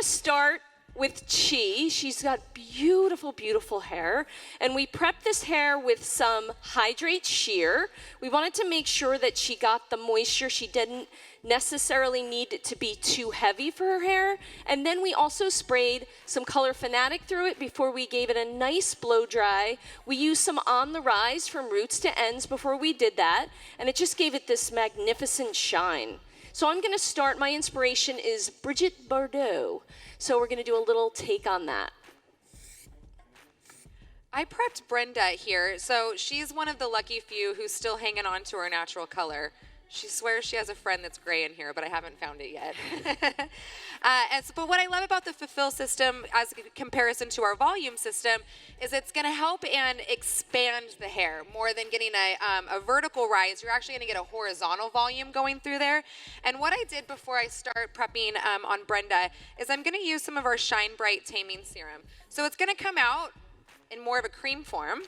gonna start with Chi. She's got beautiful, beautiful hair. And we prepped this hair with some Hydrate Sheer. We wanted to make sure that she got the moisture. She didn't necessarily need it to be too heavy for her hair. And then we also sprayed some Color Fanatic through it before we gave it a nice blow dry. We used some On the Rise from roots to ends before we did that. And it just gave it this magnificent shine. So I'm gonna start, my inspiration is Brigitte Bardot. So we're gonna do a little take on that. I prepped Brenda here, so she's one of the lucky few who's still hanging on to her natural color. She swears she has a friend that's gray in here, but I haven't found it yet. But what I love about the Fulfill system as a comparison to our volume system is it's going to help and expand the hair more than getting a vertical rise. You're actually going to get a horizontal volume going through there. And what I did before I start prepping on Brenda is I'm going to use some of our Shine Bright Taming Serum. So it's going to come out in more of a cream form.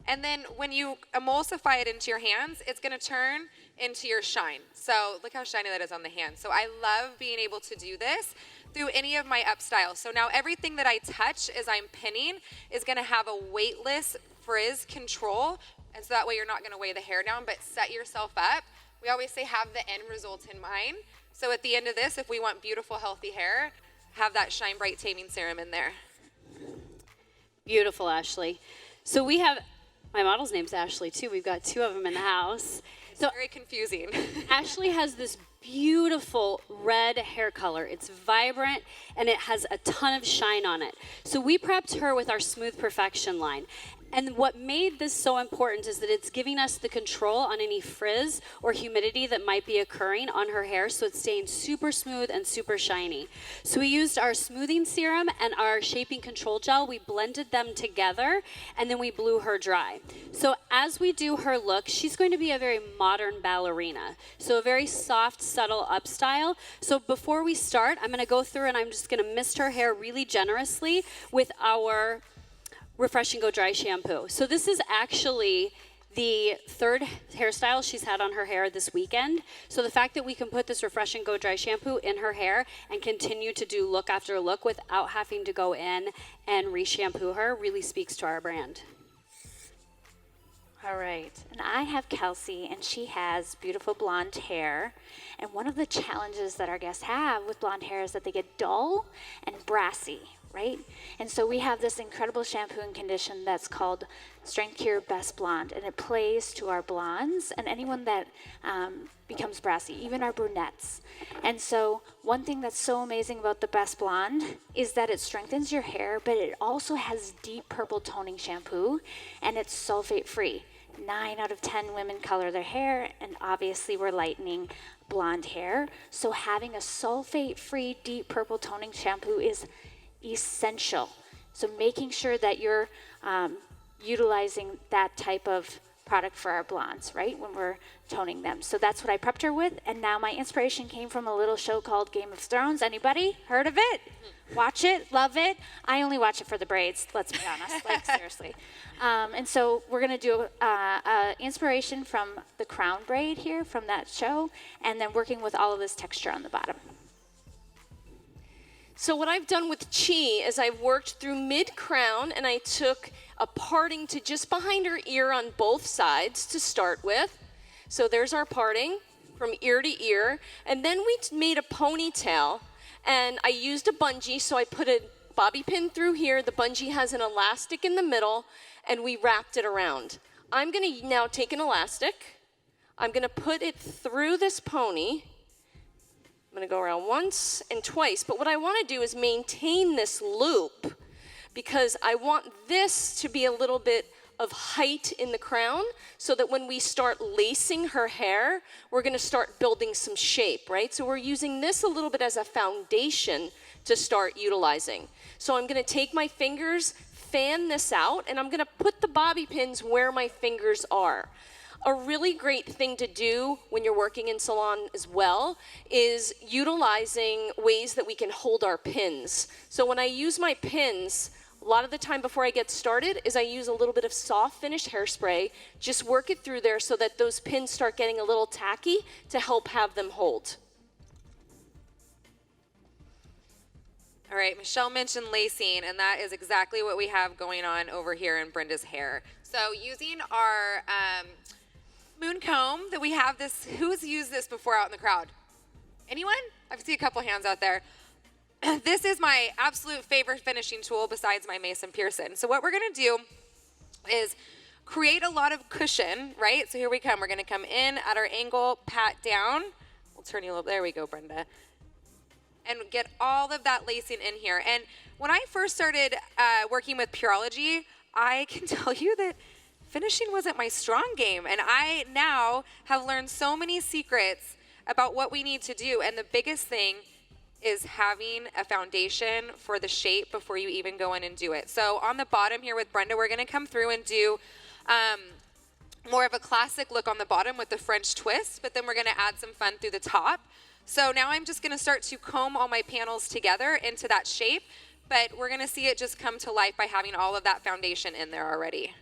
And then when you emulsify it into your hands, it's going to turn into your shine. So look how shiny that is on the hand. So I love being able to do this through any of my up styles. So now everything that I touch as I'm pinning is going to have a weightless frizz control. And so that way you're not going to weigh the hair down, but set yourself up. We always say have the end result in mind. So at the end of this, if we want beautiful, healthy hair, have that Shine Bright Taming Serum in there. Beautiful, Ashley. So we have, my model's name's Ashley too. We've got two of them in the house. It's very confusing. Ashley has this beautiful red hair color. It's vibrant and it has a ton of shine on it. So we prepped her with our Smooth Perfection line. And what made this so important is that it's giving us the control on any frizz or humidity that might be occurring on her hair, so it's staying super smooth and super shiny. So we used our smoothing serum and our shaping control gel. We blended them together, and then we blew her dry. So as we do her look, she's going to be a very modern ballerina. So a very soft, subtle up style. So before we start, I'm gonna go through and I'm just gonna mist her hair really generously with our Refresh and Go Dry shampoo. So this is actually the third hairstyle she's had on her hair this weekend. So the fact that we can put this Refresh and Go Dry shampoo in her hair and continue to do look after look without having to go in and re-shampoo her really speaks to our brand. All right, and I have Kelsey, and she has beautiful blonde hair. And one of the challenges that our guests have with blonde hair is that they get dull and brassy, right? And so we have this incredible shampoo and condition that's called Strength Cure Best Blonde, and it plays to our blondes and anyone that becomes brassy, even our brunettes. And so one thing that's so amazing about the Best Blonde is that it strengthens your hair, but it also has deep purple toning shampoo, and it's sulfate free. 9 out of 10 women color their hair, and obviously we're lightening blonde hair. So having a sulfate-free deep purple toning shampoo is essential. So making sure that you're utilizing that type of product for our blondes, right, when we're toning them. So that's what I prepped her with, and now my inspiration came from a little show called Game of Thrones. Anybody heard of it? Watch it, love it. I only watch it for the braids, let's be honest, like seriously. And so we're gonna do inspiration from the crown braid here from that show, and then working with all of this texture on the bottom. So what I've done with Chi is I've worked through mid-crown, and I took a parting to just behind her ear on both sides to start with. So there's our parting from ear to ear. And then we made a ponytail, and I used a bungee, so I put a bobby pin through here. The bungee has an elastic in the middle, and we wrapped it around. I'm gonna now take an elastic. I'm gonna put it through this pony. I'm gonna go around once and twice, but what I wanna do is maintain this loop because I want this to be a little bit of height in the crown so that when we start lacing her hair, we're gonna start building some shape, right? So we're using this a little bit as a foundation to start utilizing. So I'm gonna take my fingers, fan this out, and I'm gonna put the bobby pins where my fingers are. A really great thing to do when you're working in salon as well is utilizing ways that we can hold our pins. So when I use my pins, a lot of the time before I get started is I use a little bit of soft finish hairspray, just work it through there so that those pins start getting a little tacky to help have them hold. All right, Michelle mentioned lacing, and that is exactly what we have going on over here in Brenda's hair. So using our moon comb that we have this, who's used this before out in the crowd? Anyone? I see a couple hands out there. This is my absolute favorite finishing tool besides my Mason Pearson. So what we're gonna do is create a lot of cushion, right? So here we come. We're gonna come in at our angle, pat down. We'll turn you a little, there we go, Brenda. And get all of that lacing in here. And when I first started working with Pureology, I can tell you that finishing wasn't my strong game. And I now have learned so many secrets about what we need to do. And the biggest thing is having a foundation for the shape before you even go in and do it. So on the bottom here with Brenda, we're gonna come through and do more of a classic look on the bottom with the French twist, but then we're gonna add some fun through the top. So now I'm just gonna start to comb all my panels together into that shape, but we're gonna see it just come to life by having all of that foundation in there already.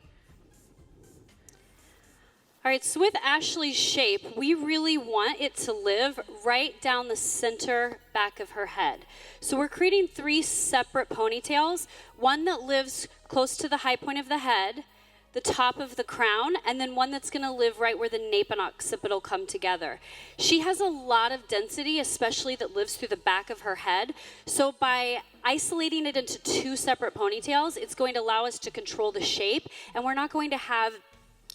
All right, so with Ashley's shape, we really want it to live right down the center back of her head. So we're creating 3 separate ponytails, one that lives close to the high point of the head, the top of the crown, and then one that's gonna live right where the nape and occipital come together. She has a lot of density, especially that lives through the back of her head. So by isolating it into 2 separate ponytails, it's going to allow us to control the shape, and we're not going to have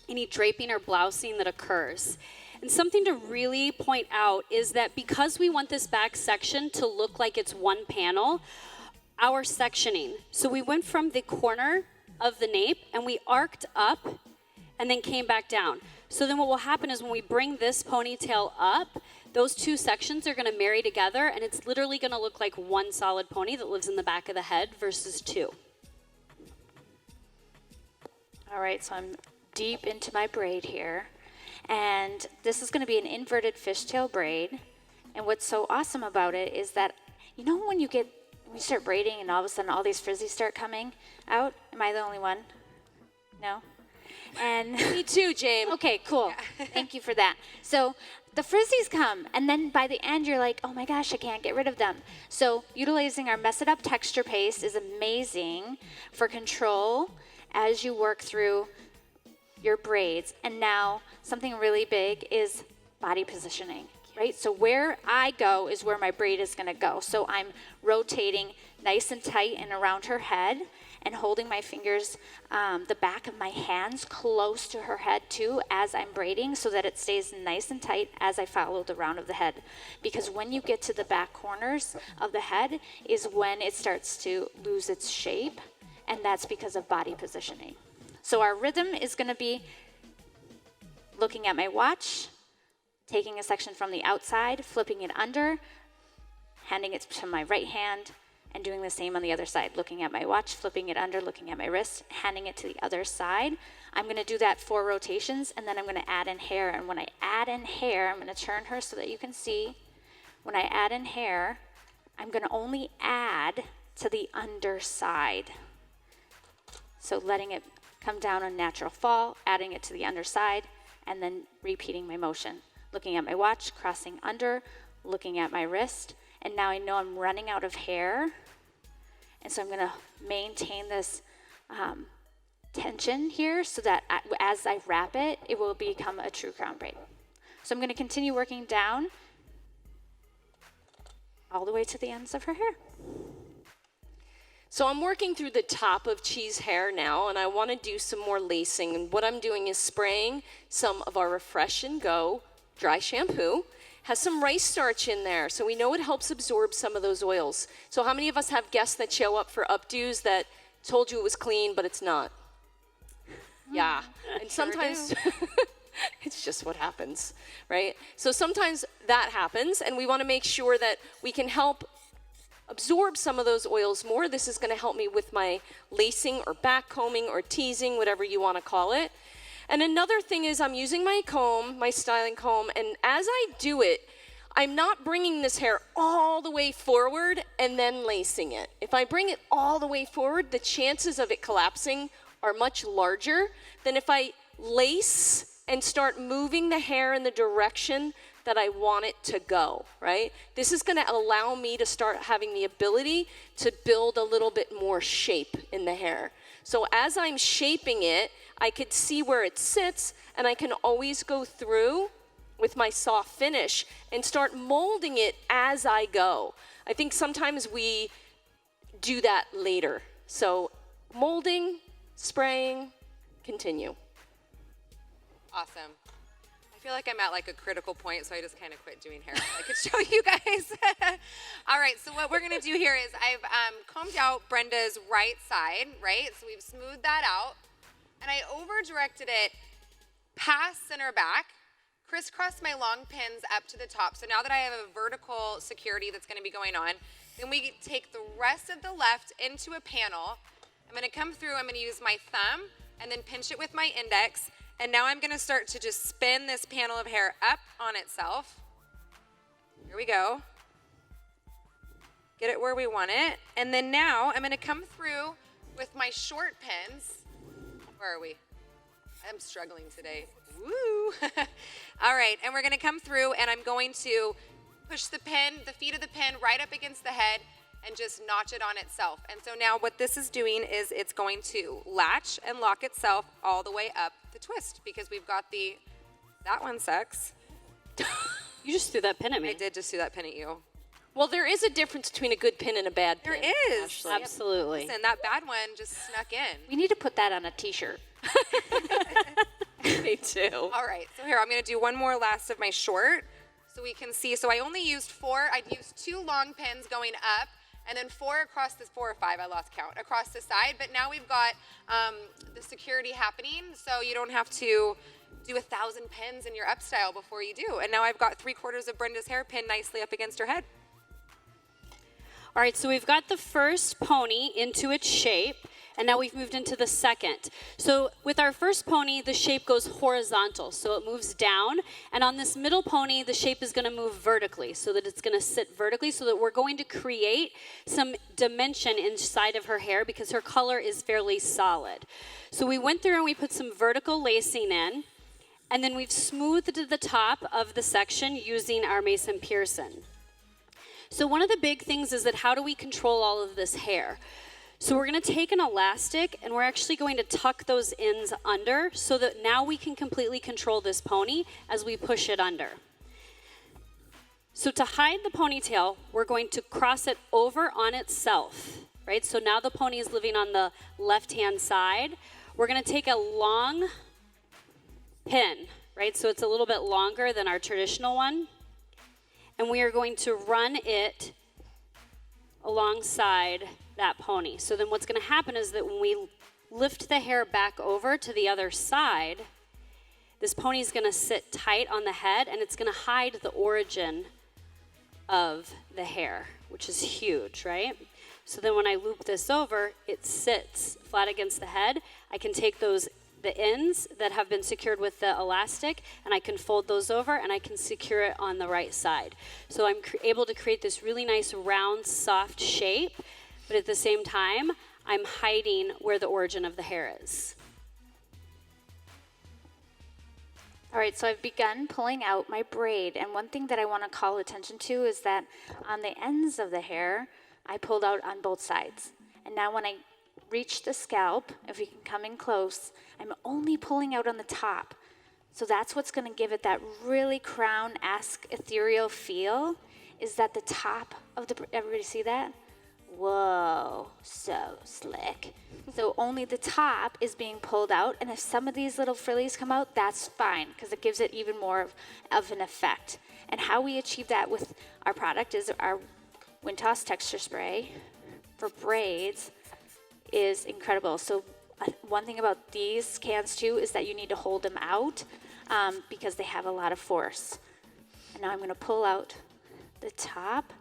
any draping or blousing that occurs. And something to really point out is that because we want this back section to look like it's one panel, our sectioning. So we went from the corner of the nape and we arced up and then came back down. So then what will happen is when we bring this ponytail up, those 2 sections are gonna marry together and it's literally gonna look like one solid pony that lives in the back of the head versus 2. All right, so I'm deep into my braid here. And this is gonna be an inverted fishtail braid. And what's so awesome about it is that, you know when you start braiding and all of a sudden all these frizzies start coming out? Am I the only one? No? And Me too, James. okay, cool. Thank you for that. So the frizzies come, and then by the end you're like, oh my gosh, I can't get rid of them. So utilizing our Mess It Up texture paste is amazing for control as you work through your braids. And now something really big is body positioning, right? So where I go is where my braid is gonna go. So I'm rotating nice and tight and around her head and holding my fingers, the back of my hands close to her head too as I'm braiding so that it stays nice and tight as I follow the round of the head. Because when you get to the back corners of the head is when it starts to lose its shape, and that's because of body positioning. So our rhythm is gonna be looking at my watch, taking a section from the outside, flipping it under, handing it to my right hand, and doing the same on the other side. Looking at my watch, flipping it under, looking at my wrist, handing it to the other side. I'm gonna do that 4 rotations, and then I'm gonna add in hair. And when I add in hair, I'm gonna turn her so that you can see. When I add in hair, I'm gonna only add to the underside. So letting it come down on natural fall, adding it to the underside, and then repeating my motion. Looking at my watch, crossing under, looking at my wrist, and now I know I'm running out of hair, and so I'm gonna maintain this tension here so that as I wrap it, it will become a true crown braid. So I'm gonna continue working down all the way to the ends of her hair. So I'm working through the top of Chi's hair now, and I want to do some more lacing. And what I'm doing is spraying some of our Refresh and Go dry shampoo. Has some rice starch in there, so we know it helps absorb some of those oils. So how many of us have guests that show up for updos that told you it was clean, but it's not? Yeah, and sometimes it's just what happens, right? So sometimes that happens, and we want to make sure that we can help absorb some of those oils more. This is going to help me with my lacing or back combing or teasing, whatever you want to call it. And another thing is I'm using my comb, my styling comb, and as I do it, I'm not bringing this hair all the way forward and then lacing it. If I bring it all the way forward, the chances of it collapsing are much larger than if I lace and start moving the hair in the direction that I want it to go, right? This is gonna allow me to start having the ability to build a little bit more shape in the hair. So as I'm shaping it, I could see where it sits, and I can always go through with my soft finish and start molding it as I go. I think sometimes we do that later. So molding, spraying, continue. Awesome. I feel like I'm at like a critical point, so I just kind of quit doing hair. I could show you guys. All right, so what we're gonna do here is I've combed out Brenda's right side, right? So we've smoothed that out, and I over-directed it past center back, crisscrossed my long pins up to the top. So now that I have a vertical security that's gonna be going on, then we take the rest of the left into a panel. I'm gonna come through, I'm gonna use my thumb and then pinch it with my index. And now I'm gonna start to just spin this panel of hair up on itself. Here we go. Get it where we want it. And then now I'm gonna come through with my short pins. Where are we? I'm struggling today. Woo! All right, and we're gonna come through and I'm going to push the pin, the feet of the pin right up against the head and just notch it on itself. And so now what this is doing is it's going to latch and lock itself all the way up the twist because we've got that one sucks. You just threw that pin at me. I did just do that pin at you. Well, there is a difference between a good pin and a bad pin. There is. Ashley. Absolutely. Listen, that bad one just snuck in. We need to put that on a t-shirt. Me too. All right, so here, I'm gonna do one more last of my short so we can see. So I only used 4, I'd used 2 long pins going up and then 4 across this, 4 or 5, I lost count, across the side. But now we've got the security happening, so you don't have to do 1,000 pins in your up style before you do. And now I've got 3/4 of Brenda's hair pinned nicely up against her head. All right, so we've got the first pony into its shape, and now we've moved into the second. So with our first pony, the shape goes horizontal, so it moves down. And on this middle pony, the shape is gonna move vertically, so that it's gonna sit vertically, so that we're going to create some dimension inside of her hair because her color is fairly solid. So we went through and we put some vertical lacing in, and then we've smoothed the top of the section using our Mason Pearson. So one of the big things is that how do we control all of this hair? So we're going to take an elastic and we're actually going to tuck those ends under so that now we can completely control this pony as we push it under. So to hide the ponytail, we're going to cross it over on itself, right? So now the pony is living on the left-hand side. We're going to take a long pin, right? So it's a little bit longer than our traditional one. And we are going to run it alongside that pony. So then what's going to happen is that when we lift the hair back over to the other side, this pony is going to sit tight on the head and it's going to hide the origin of the hair, which is huge, right? So then when I loop this over, it sits flat against the head. I can take the ends that have been secured with the elastic and I can fold those over and I can secure it on the right side. So I'm able to create this really nice round soft shape, but at the same time I'm hiding where the origin of the hair is. All right, so I've begun pulling out my braid, and one thing that I want to call attention to is that on the ends of the hair I pulled out on both sides, and now when I reach the scalp, if we can come in close, I'm only pulling out on the top. So that's what's going to give it that really crown-esque ethereal feel, is that the top of the, everybody see that? Whoa, so slick. So only the top is being pulled out, and if some of these little frillies come out, that's fine, because it gives it even more of an effect. And how we achieve that with our product is our Wind Toss Texture Spray for braids is incredible. So one thing about these cans too is that you need to hold them out because they have a lot of force. And now I'm going to pull out the top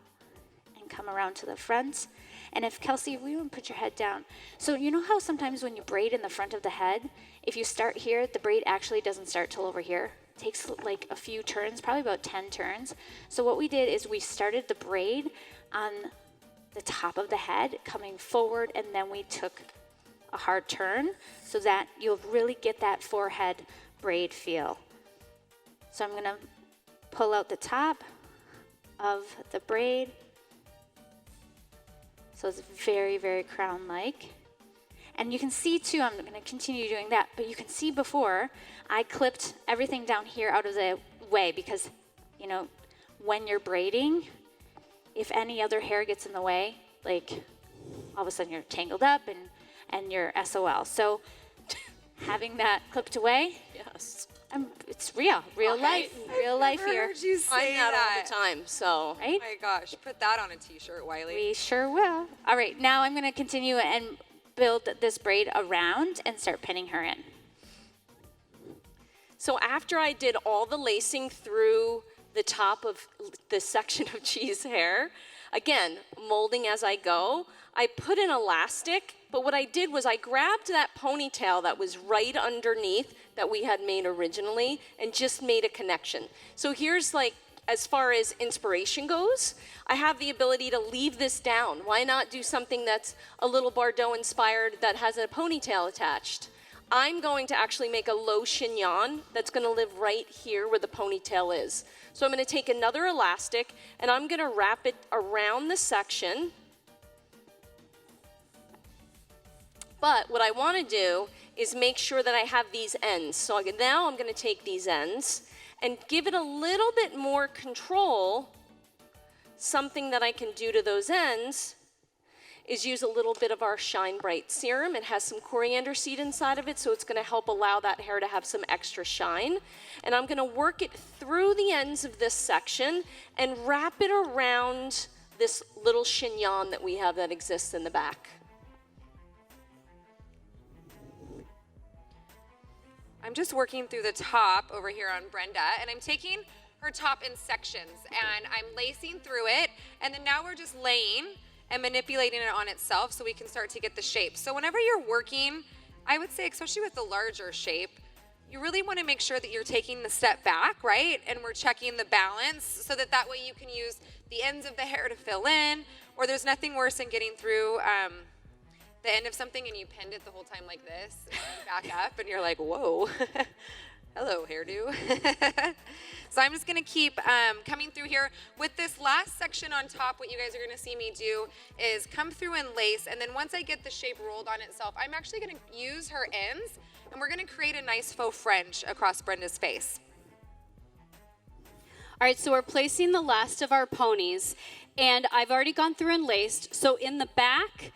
and come around to the front. And if Kelsey, if we would put your head down. So you know how sometimes when you braid in the front of the head, if you start here, the braid actually doesn't start till over here. It takes like a few turns, probably about 10 turns. So what we did is we started the braid on the top of the head coming forward, and then we took a hard turn so that you'll really get that forehead braid feel. So I'm going to pull out the top of the braid. So it's very, very crown-like. And you can see too, I'm going to continue doing that, but you can see before I clipped everything down here out of the way because, you know, when you're braiding, if any other hair gets in the way, like all of a sudden you're tangled up and you're SOL. So having that clipped away, Yes. it's real life here. Heard you say I'm that all the time, so. Right? Oh my gosh, put that on a t-shirt, Wiley. We sure will. All right, now I'm going to continue and build this braid around and start pinning her in. So after I did all the lacing through the top of this section of Chi's hair, again, molding as I go, I put an elastic, but what I did was I grabbed that ponytail that was right underneath that we had made originally and just made a connection. So here's like, as far as inspiration goes, I have the ability to leave this down. Why not do something that's a little Bardot inspired that has a ponytail attached? I'm going to actually make a low chignon that's going to live right here where the ponytail is. So I'm going to take another elastic and I'm going to wrap it around the section. But what I want to do is make sure that I have these ends. So now I'm going to take these ends and give it a little bit more control. Something that I can do to those ends is use a little bit of our Shine Bright serum. It has some coriander seed inside of it, so it's going to help allow that hair to have some extra shine. And I'm going to work it through the ends of this section and wrap it around this little chignon that we have that exists in the back. I'm just working through the top over here on Brenda, and I'm taking her top in sections, and I'm lacing through it, and then now we're just laying and manipulating it on itself so we can start to get the shape. So whenever you're working, I would say, especially with the larger shape, you really want to make sure that you're taking the step back, right? And we're checking the balance so that way you can use the ends of the hair to fill in, or there's nothing worse than getting through the end of something and you pinned it the whole time like this, and you back up and you're like, whoa, hello hairdo. So I'm just gonna keep coming through here. With this last section on top, what you guys are gonna see me do is come through and lace, and then once I get the shape rolled on itself, I'm actually gonna use her ends, and we're gonna create a nice faux fringe across Brenda's face. All right, so we're placing the last of our ponies, and I've already gone through and laced. So in the back,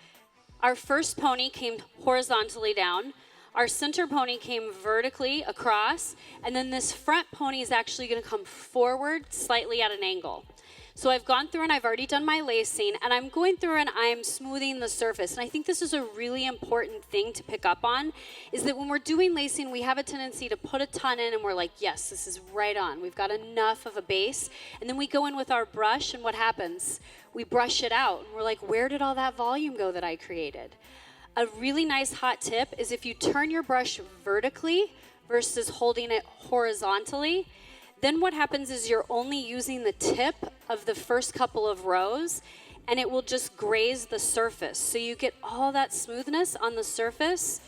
our first pony came horizontally down. Our center pony came vertically across, and then this front pony is actually going to come forward slightly at an angle. So I've gone through and I've already done my lacing, and I'm going through and I'm smoothing the surface. And I think this is a really important thing to pick up on, is that when we're doing lacing, we have a tendency to put a ton in and we're like, yes, this is right on. We've got enough of a base. And then we go in with our brush, and what happens? We brush it out, and we're like, where did all that volume go that I created? A really nice hot tip is if you turn your brush vertically versus holding it horizontally, then what happens is you're only using the tip of the first couple of rows, and it will just graze the surface. So you get all that smoothness on the surface,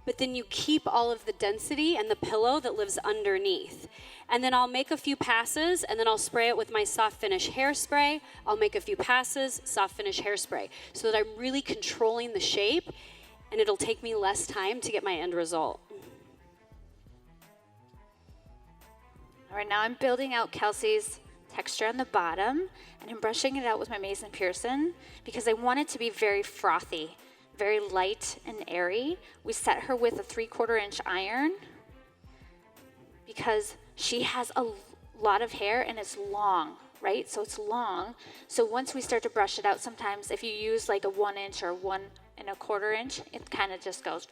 but then you keep all of the density and the pillow that lives underneath. And then I'll make a few passes, and then I'll spray it with my soft finish hairspray. I'll make a few passes, soft finish hairspray, so that I'm really controlling the shape, and it'll take me less time to get my end result. All right, now I'm building out Kelsey's texture on the bottom, and I'm brushing it out with my Mason Pearson because I want it to be very frothy, very light and airy. We set her with a 3/4 inch iron because she has a lot of hair and it's long, right? So it's long. So once we start to brush it out, sometimes if you use like a 1 inch or 1 1/4 inch, it kind of just goes,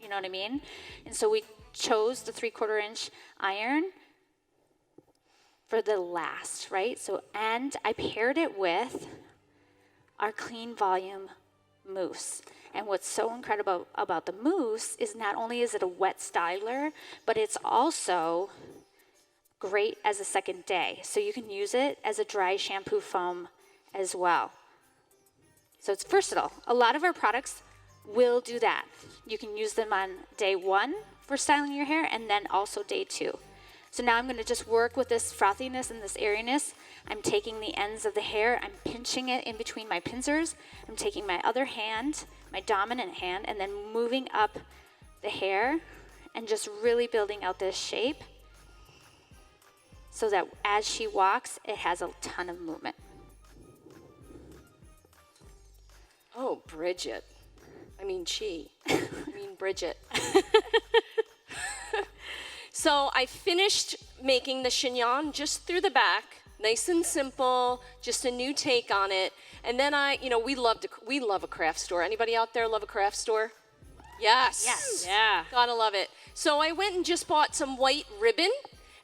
you know what I mean? And so we chose the 3/4 inch iron for the last, right? So, and I paired it with our clean volume mousse. And what's so incredible about the mousse is not only is it a wet styler, but it's also great as a second day. So you can use it as a dry shampoo foam as well. So it's versatile. A lot of our products will do that. You can use them on day 1 for styling your hair, and then also day 2. So now I'm going to just work with this frothiness and this airiness. I'm taking the ends of the hair, I'm pinching it in between my pincers. I'm taking my other hand, my dominant hand, and then moving up the hair and just really building out this shape so that as she walks, it has a ton of movement. Oh, Bridget. I mean, Bridget. So I finished making the chignon just through the back, nice and simple, just a new take on it. And then we love a craft store. Anybody out there love a craft store? Yes. Yes. Yeah. Gotta love it. So I went and just bought some white ribbon,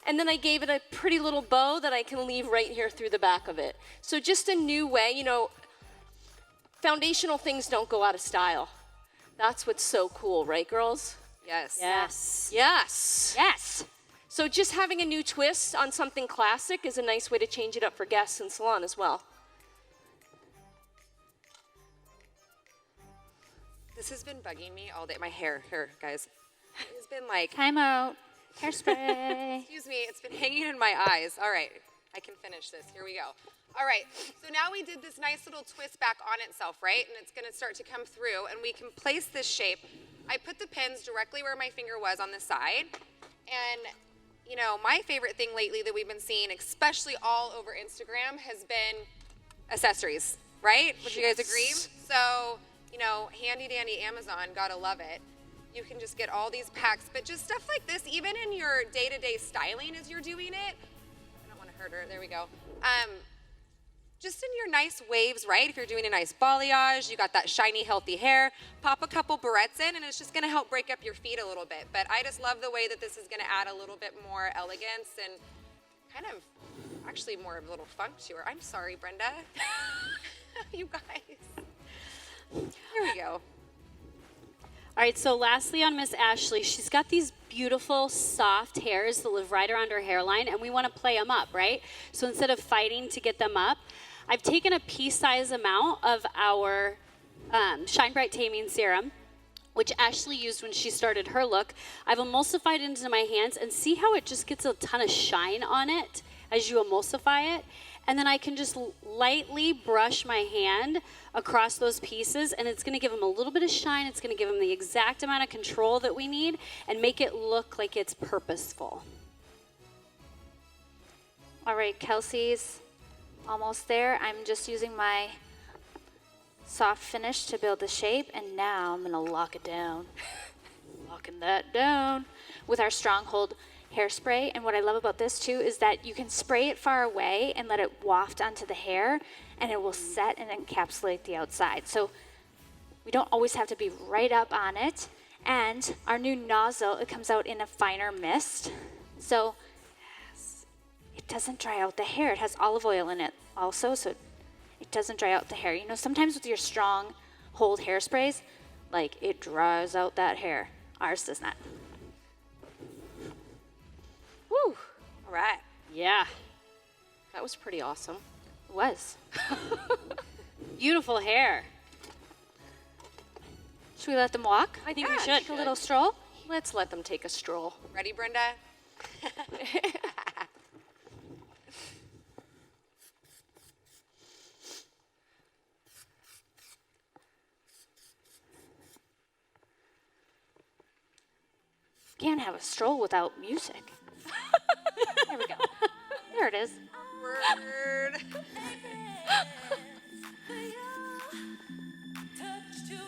and then I gave it a pretty little bow that I can leave right here through the back of it. So just a new way, foundational things don't go out of style. That's what's so cool, right, girls? Yes. Yes. Yes. Yes. So just having a new twist on something classic is a nice way to change it up for guests in salon as well. This has been bugging me all day. My hair, here, guys. It's been like, Time out. Hairspray. excuse me, it's been hanging in my eyes. All right, I can finish this. Here we go. All right, so now we did this nice little twist back on itself, right? And it's gonna start to come through, and we can place this shape. I put the pins directly where my finger was on the side. And, my favorite thing lately that we've been seeing, especially all over Instagram, has been accessories, right? Would you guys agree? So, handy dandy Amazon, gotta love it. You can just get all these packs, but just stuff like this, even in your day-to-day styling as you're doing it. I don't want to hurt her. There we go. Just in your nice waves, right? If you're doing a nice balayage, you got that shiny, healthy hair, pop a couple barrettes in, and it's just gonna help break up your feet a little bit. But I just love the way that this is gonna add a little bit more elegance and kind of actually more of a little funk to her. I'm sorry, Brenda. You guys. Here we go. All right, so lastly on Miss Ashley, she's got these beautiful soft hairs that live right around her hairline, and we want to play them up, right? So instead of fighting to get them up, I've taken a pea-size amount of our Shine Bright Taming Serum, which Ashley used when she started her look. I've emulsified it into my hands, and see how it just gets a ton of shine on it as you emulsify it? And then I can just lightly brush my hand across those pieces, and it's gonna give them a little bit of shine. It's gonna give them the exact amount of control that we need and make it look like it's purposeful. All right, Kelsey's almost there. I'm just using my soft finish to build the shape, and now I'm gonna lock it down. Locking that down with our Stronghold hairspray. And what I love about this too is that you can spray it far away and let it waft onto the hair, and it will set and encapsulate the outside. So we don't always have to be right up on it. And our new nozzle, it comes out in a finer mist. So it doesn't dry out the hair. It has olive oil in it also, so it doesn't dry out the hair. Sometimes with your strong hold hairsprays, like it dries out that hair. Ours does not. Woo. All right. Yeah, That was pretty awesome. It was. beautiful hair. Should we let them walk? I think we Yeah, should. Take a little stroll? Let's let them take a stroll. Ready, Brenda? Can't have a stroll without music. There we go. There it is. Word. Touch to